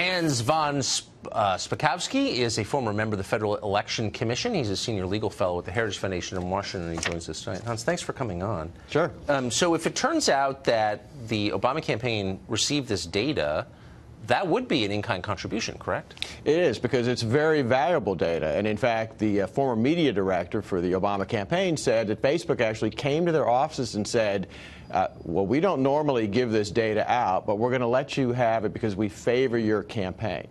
Hans von Spakovsky is a former member of the Federal Election Commission. He's a senior legal fellow at the Heritage Foundation in Washington, and he joins us tonight. Hans, thanks for coming on. Sure. So if it turns out that the Obama campaign received this data, that would be an in-kind contribution, correct? It is, because it's very valuable data. And in fact, the former media director for the Obama campaign said that Facebook actually came to their offices and said, well, we don't normally give this data out, but we're going to let you have it because we favor your campaign.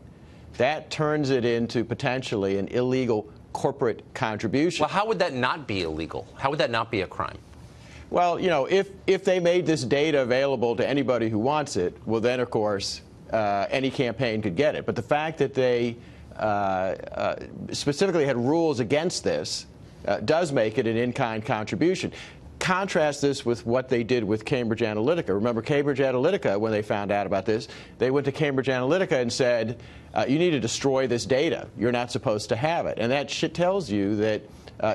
That turns it into potentially an illegal corporate contribution. Well, how would that not be illegal? How would that not be a crime? Well, you know, if they made this data available to anybody who wants it, well, then, of course, any campaign could get it. But the fact that they specifically had rules against this does make it an in-kind contribution. Contrast this with what they did with Cambridge Analytica. Remember, Cambridge Analytica, when they found out about this, they went to Cambridge Analytica and said, you need to destroy this data. You're not supposed to have it. And that tells you that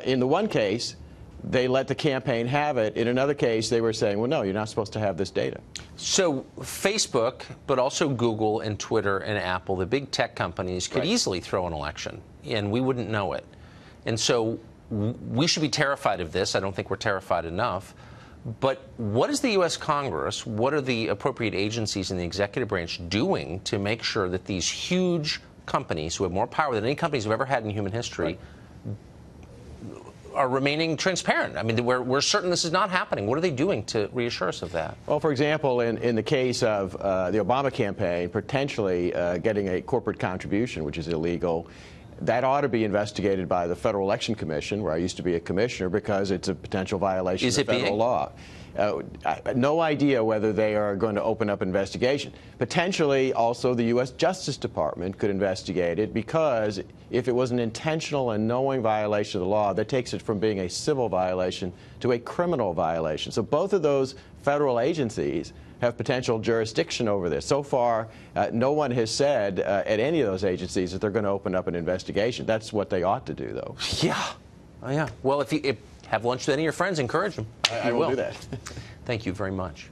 in the one case, they let the campaign have it. In another case, they were saying, well, no, you're not supposed to have this data. So Facebook, but also Google and Twitter and Apple, the big tech companies, could easily throw an election, and we wouldn't know it. And so we should be terrified of this. I don't think we're terrified enough. But what is the U.S. Congress, what are the appropriate agencies in the executive branch doing to make sure that these huge companies who have more power than any companies we've ever had in human history are remaining transparent? I mean, we're certain this is not happening. What are they doing to reassure us of that? Well, for example, in the case of the Obama campaign potentially getting a corporate contribution, which is illegal, that ought to be investigated by the Federal Election Commission, where I used to be a commissioner, because it's a potential violation of federal law. No idea whether they are going to open up an investigation. Potentially, also, the U.S. Justice Department could investigate it, because if it was an intentional and knowing violation of the law, that takes it from being a civil violation to a criminal violation. So both of those federal agencies have potential jurisdiction over this. So far, no one has said at any of those agencies that they're going to open up an investigation. That's what they ought to do, though. Yeah. Oh, yeah. Well, if you have lunch with any of your friends, encourage them. I will do that. Thank you very much.